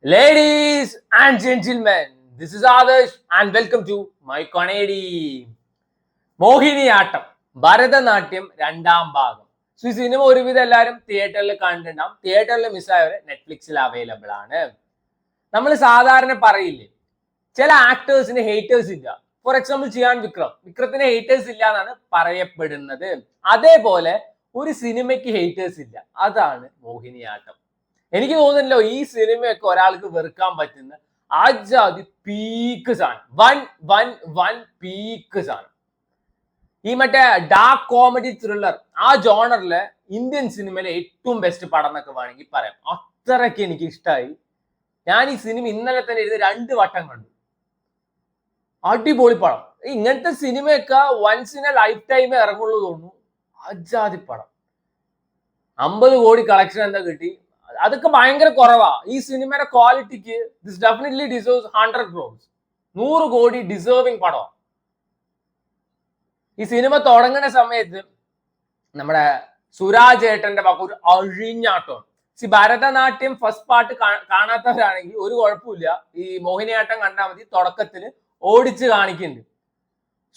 Ladies and gentlemen, this is Adarsh and welcome to my comedy. Mohiniyattam Bharatanatyam രണ്ടാം ഭാഗം. ഈ cinema ഒരുവിധം എല്ലാവരും തിയേറ്ററിൽ കണ്ടിട്ടുണ്ടാവും. തിയേറ്ററിൽ മിസ്സായവരെ നെറ്റ്ഫ്ലിക്സിൽ അവൈലബിൾ ആണ്. നമ്മൾ സാധാരണ പറയില്ലേ, ചില ആക്ടേഴ്സിന് ഹേറ്റേഴ്സ് ഇല്ല. ഫോർ എക്സാമ്പിൾ ചിയാൻ വിക്രത്തിന് ഹേറ്റേഴ്സ് ഇല്ല എന്നാണ് പറയപ്പെടുന്നത്. അതേപോലെ ഒരു സിനിമയ്ക്ക് ഹേറ്റേഴ്സ് ഇല്ല. അതാണ് മോഹിനിയാട്ടം. എനിക്ക് തോന്നുന്നില്ലോ ഈ സിനിമയൊക്കെ ഒരാൾക്ക് വെറുക്കാൻ പറ്റുന്ന ആജാതി പീക്ക് സാധനം. വൺ പീക്ക് സാധനം. ഈ മറ്റേ ഡാർക്ക് കോമഡി ത്രില്ലർ ആ ജോണറിലെ ഇന്ത്യൻ സിനിമയിലെ ഏറ്റവും ബെസ്റ്റ് പടം എന്നൊക്കെ വേണമെങ്കിൽ പറയാം. അത്രയ്ക്ക് എനിക്ക് ഇഷ്ടമായി. ഞാൻ ഈ സിനിമ ഇന്നലെ തന്നെ എഴുതി 2 വട്ടം കണ്ടു. അടിപൊളി പടം. ഇങ്ങനത്തെ സിനിമയൊക്കെ വൺസ് ഇൻ എ ലൈഫ് ടൈമേ ഇറങ്ങുള്ളൂ തോന്നുന്നു. അജാതി പടം. 50 കോടി കളക്ഷൻ എന്താ കിട്ടി. അതൊക്കെ ഭയങ്കര കുറവാ. ഈ സിനിമയുടെ ക്വാളിറ്റിക്ക് ദിസ് ഡെഫിനറ്റ്ലി ഡിസേർവ്സ് 100 crores. 100 കോടി ഡിസേർവിംഗ് പടം. ഈ സിനിമ തുടങ്ങുന്ന സമയത്ത് നമ്മുടെ സുരാജ് ഏട്ടന്റെ വാക്ക് ഒരു അഴിഞ്ഞാട്ടം. ഭരതനാട്യം ഫസ്റ്റ് പാർട്ട് കാണാത്തവരാണെങ്കിൽ ഒരു കുഴപ്പമില്ല, ഈ മോഹിനിയാട്ടം കണ്ടാൽ മതി. തുടക്കത്തിൽ ഓടിച്ച് കാണിക്കുന്നുണ്ട്.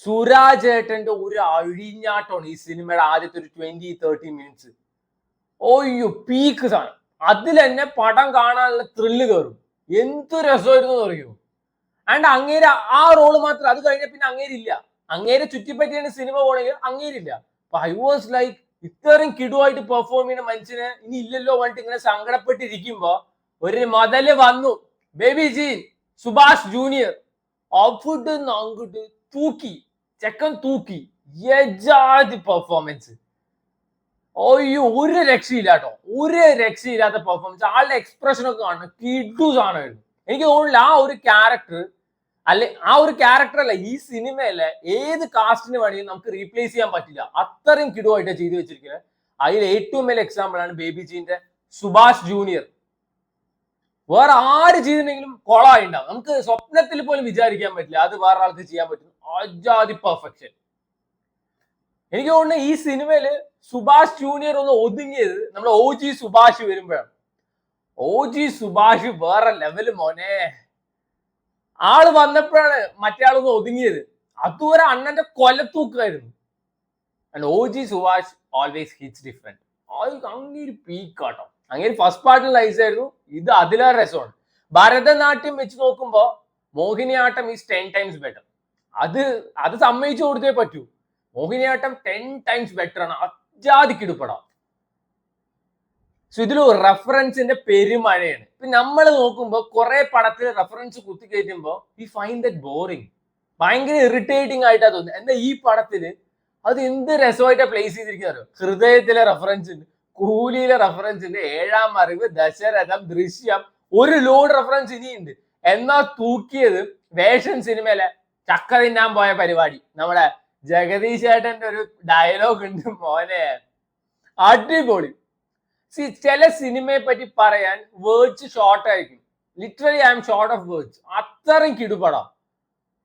സുരാജ് ഏട്ടന്റെ ഒരു അഴിഞ്ഞാട്ടമാണ് ഈ സിനിമയുടെ ആദ്യത്തെ ഒരു 20-30 മിനിറ്റ്സ്. ഓയ്യോ പീക്ക് സാധനം. അതിൽ തന്നെ പടം കാണാനുള്ള ത്രില്ല് കയറും. എന്തു രസമായിരുന്നു അറിയോ. ആൻഡ് അങ്ങേര് ആ റോള് മാത്രം. അത് കഴിഞ്ഞ പിന്നെ അങ്ങേരില്ല. അങ്ങേരെ ചുറ്റിപ്പറ്റിയാണ് സിനിമ പോണെങ്കിൽ അങ്ങേരില്ല. അപ്പൊ ഐ വാസ് ലൈക്ക്, ഇത്രയും കിടുവായിട്ട് പെർഫോം ചെയ്യുന്ന മനുഷ്യന് ഇനി ഇല്ലല്ലോ പറഞ്ഞിട്ട് ഇങ്ങനെ സങ്കടപ്പെട്ടിരിക്കുമ്പോ ഒരു മുതല് വന്നു. Baby gene Subhash junior outfit അങ്ങോട്ട് തൂക്കി. ചെക്കൻ തൂക്കി. യജാതി പെർഫോമൻസ്. ഓയ്യോ ഒരു രക്ഷയില്ല കേട്ടോ. ഒരു രക്ഷയില്ലാത്ത പെർഫോമൻസ്. ആളുടെ എക്സ്പ്രഷൻ ഒക്കെ കാണണം. കിഡു സാധനമായിരുന്നു. എനിക്ക് തോന്നുന്നില്ല ആ ഒരു ക്യാരക്ടർ അല്ല ഈ സിനിമയിലെ ഏത് കാസ്റ്റിന് വേണമെങ്കിലും നമുക്ക് റീപ്ലേസ് ചെയ്യാൻ പറ്റില്ല. അത്രയും കിടുവായിട്ട് ചെയ്തു വെച്ചിരിക്കുന്നത്. അതിൽ ഏറ്റവും വലിയ എക്സാമ്പിൾ ആണ് ബേബി ജീന്റെ സുഭാഷ് ജൂനിയർ. വേറെ ആര് ചെയ്തിട്ടുണ്ടെങ്കിലും കൊളായി ഉണ്ടാവും. നമുക്ക് സ്വപ്നത്തിൽ പോലും വിചാരിക്കാൻ പറ്റില്ല അത് വേറെ ആൾക്ക് ചെയ്യാൻ പറ്റും. അജാതി പെർഫെക്ഷൻ. എനിക്ക് തോന്നുന്നു ഈ സിനിമയില് സുഭാഷ് ജൂനിയർ ഒന്ന് ഒതുങ്ങിയത് നമ്മുടെ OG സുഭാഷ് വരുമ്പോഴാണ്. OG സുഭാഷ് വേറെ ലെവല് മോനെ. ആള് വന്നപ്പോഴാണ് മറ്റേ ആളൊന്ന് ഒതുങ്ങിയത്. അതുവരെ അണ്ണന്റെ കൊലത്തൂക്കായിരുന്നു. And OG Subhash always hits different. അങ്ങനെ പീക്കാട്ടോ. അങ്ങനെ ഫസ്റ്റ് പാർട്ടിൽ നൈസായിരുന്നു. ഇത് അതിലേറെ രസമാണ്. ഭരതനാട്യം വെച്ച് നോക്കുമ്പോ മോഹിനിയാട്ടം ഈസ് 10 times ബെറ്റർ. അത് സമ്മതിച്ചു കൊടുത്തേ പറ്റൂ. മോഹിനിയാട്ടം 10 times ബെറ്റർ ആണ്. അജാതിക്കിടുപെടാം. ഇതിൽ റെഫറൻസിന്റെ പെരുമഴയാണ്. ഇപ്പൊ നമ്മൾ നോക്കുമ്പോ കുറെ പടത്തിൽ റെഫറൻസ് കുത്തി കയറ്റുമ്പോ വി ഫൈൻഡ് ദാറ്റ് ബോറിങ്. ഭയങ്കര ഇറിറ്റേറ്റിംഗ് ആയിട്ടാ തോന്നുന്നത്. എന്താ ഈ പടത്തില് അത് എന്ത് രസമായിട്ടാ പ്ലേസ് ചെയ്തിരിക്കുന്നത്. ഹൃദയത്തിലെ റെഫറൻസ് ഉണ്ട്, കൂലിയിലെ റെഫറൻസ് ഉണ്ട്, 7ാം അറിവ്, ദശരഥം, ദൃശ്യം, ഒരു ലോഡ് റെഫറൻസ് ഇനിയുണ്ട്. എന്നാ തൂക്കിയത് വേഷൻ സിനിമയിലെ ചക്ക തിന്നാൻ പോയ പരിപാടി. നമ്മുടെ ജഗദീഷ് ചേട്ടന്റെ ഒരു ഡയലോഗ് ഉണ്ട് മോനെ, അടിപൊളി. ചില സിനിമയെ പറ്റി പറയാൻ വേർഡ്സ് ഷോർട്ട് ആയിരിക്കും. Literally I M short of words. അത്രയും കിടുപടാം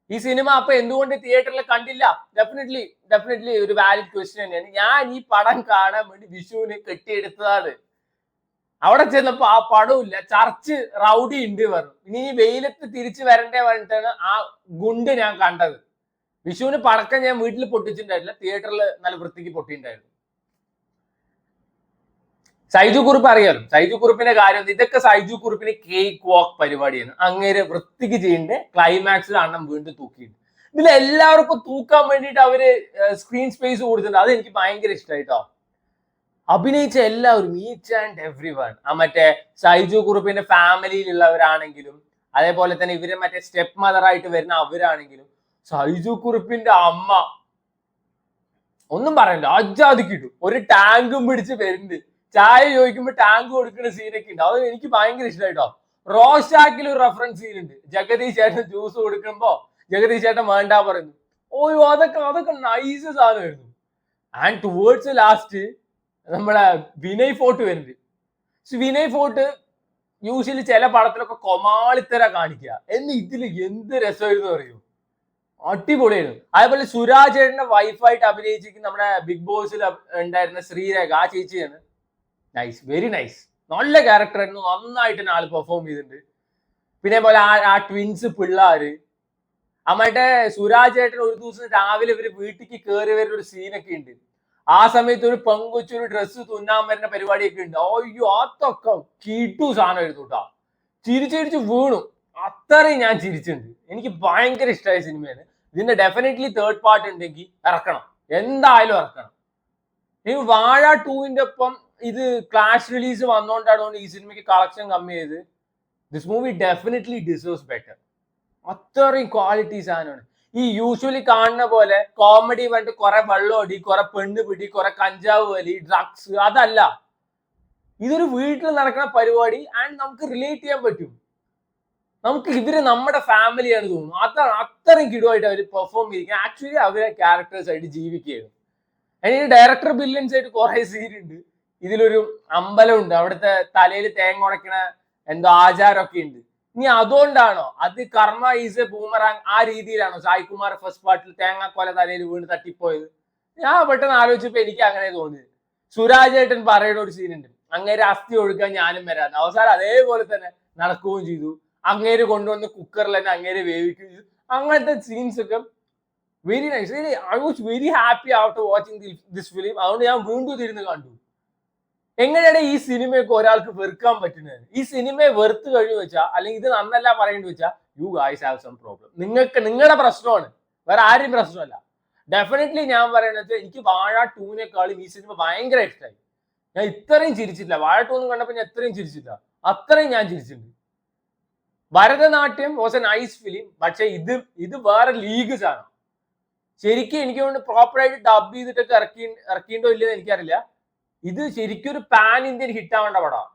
ഈ സിനിമ. അപ്പൊ എന്തുകൊണ്ട് തിയേറ്ററിൽ കണ്ടില്ല? ഡെഫിനറ്റ്ലി ഒരു വാലിഡ് ക്വസ്റ്റ്യൻ തന്നെയാണ്. ഞാൻ ഈ പടം കാണാൻ വേണ്ടി വിഷുവിന് കെട്ടിയെടുത്തതാണ്. അവിടെ ചെന്നപ്പോ ആ പടമില്ല. ചർച്ച് റൗഡി ഉണ്ട് പറഞ്ഞു. ഇനി ഈ വെയിലത്ത് തിരിച്ചു വരണ്ടേ പറഞ്ഞിട്ടാണ് ആ ഗുണ്ട് ഞാൻ കണ്ടത്. വിഷുവിന് പടക്കം ഞാൻ വീട്ടിൽ പൊട്ടിച്ചിട്ടുണ്ടായില്ല, തിയേറ്ററിൽ നല്ല വൃത്തിക്ക് പൊട്ടിയിട്ടുണ്ടായിരുന്നു. സൈജു കുറുപ്പ് അറിയാലോ. സൈജു കുറുപ്പിന്റെ കാര്യം ഇതൊക്കെ സൈജു കുറുപ്പിന് കേക്ക് വാക്ക് പരിപാടിയാണ്. അങ്ങനെ വൃത്തിക്ക് ചെയ്യേണ്ട ക്ലൈമാക്സിൽ അണ്ണം വീണ്ടും തൂക്കിയിട്ട്. ഇതിൽ എല്ലാവർക്കും തൂക്കാൻ വേണ്ടിയിട്ട് അവര് സ്ക്രീൻ സ്പേസ് കൊടുത്തിട്ടുണ്ട്. അത് എനിക്ക് ഭയങ്കര ഇഷ്ടമായിട്ടോ. അഭിനയിച്ച എല്ലാവരും ഈച്ച് ആൻഡ് എവ്രി വൺ. ആ മറ്റേ സൈജു കുറുപ്പിന്റെ ഫാമിലിയിലുള്ളവരാണെങ്കിലും അതേപോലെ തന്നെ ഇവരെ മറ്റേ സ്റ്റെപ്പ് മദർ ആയിട്ട് വരുന്ന അവരാണെങ്കിലും സൈജു കുറുപ്പിന്റെ അമ്മ ഒന്നും പറയണ്ട, അജാതിക്കിട്ടു. ഒരു ടാങ്കും പിടിച്ച് വരുന്നുണ്ട്. ചായ ചോദിക്കുമ്പോ ടാങ്ക് കൊടുക്കുന്ന സീനൊക്കെ ഉണ്ട്. അത് എനിക്ക് ഭയങ്കര ഇഷ്ടമായിട്ടോ. റോഷാക്കിൽ ഒരു റെഫറൻസ് സീനുണ്ട്. ജഗദീഷ് ചേട്ടൻ ജ്യൂസ് കൊടുക്കുമ്പോ ജഗദീഷ് ചേട്ടൻ വേണ്ട പറയുന്നു. ഓയോ അതൊക്കെ നൈസ് സാധനമായിരുന്നു. ആൻഡ് ടുവേർഡ്സ് ലാസ്റ്റ് നമ്മളെ വിനയ് ഫോർട്ട് വരുന്നുണ്ട്. വിനയ് ഫോർട്ട് യൂഷ്വലി ചില പടത്തിലൊക്കെ കൊമാളിത്തര കാണിക്കുക. എന്ന് ഇതിൽ എന്ത് രസമായിരുന്നു അറിയോ. അടിപൊളിയായിരുന്നു. അതേപോലെ സുരാജ് ചേട്ടന്റെ വൈഫായിട്ട് അഭിനയിച്ചിരിക്കുന്ന നമ്മുടെ ബിഗ് ബോസിൽ ഉണ്ടായിരുന്ന ശ്രീരേഖ, ആ ചേച്ചിയാണ്. Nice, very nice. നല്ല ക്യാരക്ടർ ആയിരുന്നു. നന്നായിട്ട് തന്നെ ആൾ പെർഫോം ചെയ്തിട്ടുണ്ട്. പിന്നെ പോലെ ആ ട്വിൻസ് പിള്ളേര് മറ്റേ സുരാജ് ഏട്ടൻ ഒരു ദിവസം രാവിലെ ഇവര് വീട്ടിലേക്ക് കയറി വരുന്ന ഒരു സീനൊക്കെ ഉണ്ട്. ആ സമയത്ത് ഒരു പെങ്കൊച്ചൊരു ഡ്രസ്സ് തുന്നാൻ വരുന്ന പരിപാടിയൊക്കെ ഉണ്ട്. അയ്യോ അതൊക്കെ കിട്ടു സാധനമായിരുന്നു കേട്ടോ. ചിരിച്ചിരിച്ച് വീണു. അത്രയും ഞാൻ ചിരിച്ചിട്ടുണ്ട്. എനിക്ക് ഭയങ്കര ഇഷ്ടമായ സിനിമയാണ്. ഇതിന്റെ ഡെഫിനറ്റ്ലി തേർഡ് പാർട്ട് ഉണ്ടെങ്കിൽ ഇറക്കണം, എന്തായാലും ഇറക്കണം. ഈ വാഴ 2ന്റെ ഒപ്പം ഇത് ക്ലാഷ് റിലീസ് വന്നോണ്ടാണോ ഈ സിനിമയ്ക്ക് കളക്ഷൻ കമ്മി ചെയ്ത്. This movie definitely deserves better. അത്രയും ക്വാളിറ്റി സാധനമാണ്. ഈ യൂഷ്വലി കാണുന്ന പോലെ കോമഡി പറഞ്ഞിട്ട് കുറെ വെള്ളമടി, കുറെ പെണ്ണ് പിടി, കുറെ കഞ്ചാവ് വലി, ഡ്രഗ്സ്, അതല്ല. ഇതൊരു വീട്ടിൽ നടക്കുന്ന പരിപാടി ആൻഡ് നമുക്ക് റിലേറ്റ് ചെയ്യാൻ പറ്റും. നമുക്ക് ഇവര് നമ്മുടെ ഫാമിലിയാണ് തോന്നുന്നു. അത്രയും കിടുവായിട്ട് അവർ പെർഫോം ചെയ്യിക്കുക. ആക്ച്വലി അവരെ ക്യാരക്ടേഴ്സ് ആയിട്ട് ജീവിക്കുകയാണ്. അതിന് ഡയറക്ടർ ബില്യൻസ് ആയിട്ട് കുറെ സീനുണ്ട്. ഇതിലൊരു അമ്പലമുണ്ട്, അവിടുത്തെ തലയിൽ തേങ്ങ ഉടക്കണ എന്തോ ആചാരമൊക്കെ ഉണ്ട്. ഇനി അതുകൊണ്ടാണോ അത് കർമ്മ ഈസ് എ ബൂമറാങ് ആ രീതിയിലാണോ സായികുമാർ ഫസ്റ്റ് പാർട്ടിൽ തേങ്ങാക്കൊല തലയിൽ വീണ് തട്ടിപ്പോയത്? ഞാൻ പെട്ടെന്ന് ആലോചിച്ചപ്പോ എനിക്ക് അങ്ങനെ തോന്നിയത്. സുരാജ് ഏട്ടൻ പറയുന്ന ഒരു സീനുണ്ട്, അങ്ങേരെ അസ്ഥി ഒഴുക്കാൻ ഞാനും വരാതെ. അവസാനം അതേപോലെ തന്നെ നടക്കുകയും ചെയ്തു. അങ്ങേര് കൊണ്ടുവന്ന് കുക്കറിൽ തന്നെ അങ്ങേരെ വേവിക്കുകയും ചെയ്തു. അങ്ങനത്തെ സീൻസ് ഒക്കെ very nice. I was very happy after watching this film. അതുകൊണ്ട് ഞാൻ വീണ്ടും ഇരുന്ന് കണ്ടു. എങ്ങനെയാണ് ഈ സിനിമയൊക്കെ ഒരാൾക്ക് വെറുക്കാൻ പറ്റുന്നത്? ഈ സിനിമയെ വെറുത്ത് കഴിഞ്ഞു വെച്ചാൽ, അല്ലെങ്കിൽ ഇത് നന്നല്ല പറയേണ്ടി വെച്ചാൽ, you guys have some problem. നിങ്ങളുടെ പ്രശ്നമാണ്, വേറെ ആരും പ്രശ്നമല്ല. ഡെഫിനറ്റ്ലി ഞാൻ പറയുന്നത് എനിക്ക് വാഴ 2നേക്കാളും ഈ സിനിമ ഭയങ്കര ഇഷ്ടമായി. ഞാൻ ഇത്രയും ചിരിച്ചിട്ടില്ല. വാഴ 2 കണ്ടപ്പോൾ ഞാൻ എത്രയും ചിരിച്ചില്ല, അത്രയും ഞാൻ ചിരിച്ചിട്ടുണ്ട്. Bharathanatyam was a nice film. പക്ഷെ ഇത് വേറെ ലീഗ്സ് ആണ്. ശരിക്കും എനിക്ക് കൊണ്ട് പ്രോപ്പറായിട്ട് ഡബ് ചെയ്തിട്ടൊക്കെ ഇറക്കിണ്ടോ ഇല്ലെന്ന് എനിക്കറിയില്ല. ഇത് ശരിക്കും ഒരു പാൻ ഇന്ത്യൻ ഹിറ്റ് ആവേണ്ട പടമാണ്.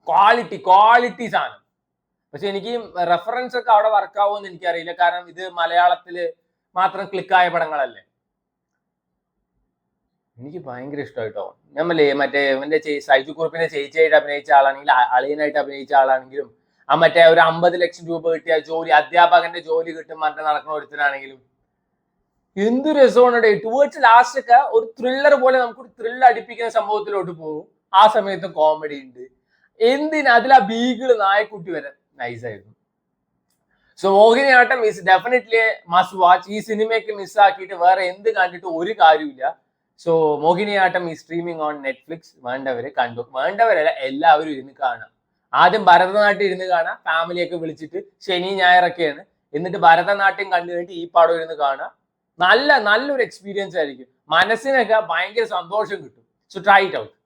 ക്വാളിറ്റി സാധനം. പക്ഷെ എനിക്ക് റെഫറൻസ് ഒക്കെ അവിടെ വർക്കാവുമെന്ന് എനിക്കറിയില്ല. കാരണം ഇത് മലയാളത്തില് മാത്രം ക്ലിക്കായ പടങ്ങളല്ലേ. എനിക്ക് ഭയങ്കര ഇഷ്ടമായിട്ടോ. നമ്മളേ മറ്റേ ഇവന്റെ സൈജു കുറുപ്പിനെ ചേച്ചിയായിട്ട് അഭിനയിച്ച ആളാണെങ്കിലും അളിയനായിട്ട് അഭിനയിച്ച ആളാണെങ്കിലും മറ്റേ ഒരു 50 ലക്ഷം രൂപ കിട്ടിയ ജോലി, അധ്യാപകന്റെ ജോലി കിട്ടും മറ്റേ നടക്കുന്ന ഒരുത്തനാണെങ്കിലും എന്ത് രസമാണ്. ടുവേർഡ്സ് ലാസ്റ്റ് ഒക്കെ ഒരു ത്രില്ലർ പോലെ നമുക്കൊരു ത്രില്ല് അടിപ്പിക്കുന്ന സംഭവത്തിലോട്ട് പോകും. ആ സമയത്ത് കോമഡി ഉണ്ട്. എന്തിനാ അതിൽ ആ ബീഗിള് നായക്കുട്ടി വരെ നൈസായിരുന്നു. So Mohiniyattam is definitely must watch. ഈ സിനിമയ്ക്ക് മിസ്സാക്കിയിട്ട് വേറെ എന്ത് കണ്ടിട്ട് ഒരു കാര്യമില്ല. സോ മോഹിനിയാട്ടം ഈ സ്ട്രീമിംഗ് ഓൺ നെറ്റ്ഫ്ലിക്സ്. വേണ്ടവരെ കണ്ടു, വേണ്ടവരല്ല എല്ലാവരും ഇരുന്ന് കാണാം. ആദ്യം ഭരതനാട്യം ഇരുന്ന് കാണാം, ഫാമിലിയൊക്കെ വിളിച്ചിട്ട്. ശനി ഞായറൊക്കെയാണ്. എന്നിട്ട് ഭരതനാട്യം കണ്ടു കഴിഞ്ഞിട്ട് ഈ പടം ഇരുന്ന് കാണാം. നല്ലൊരു എക്സ്പീരിയൻസ് ആയിരിക്കും. മനസ്സിനൊക്കെ ഭയങ്കര സന്തോഷം കിട്ടും. So try it out.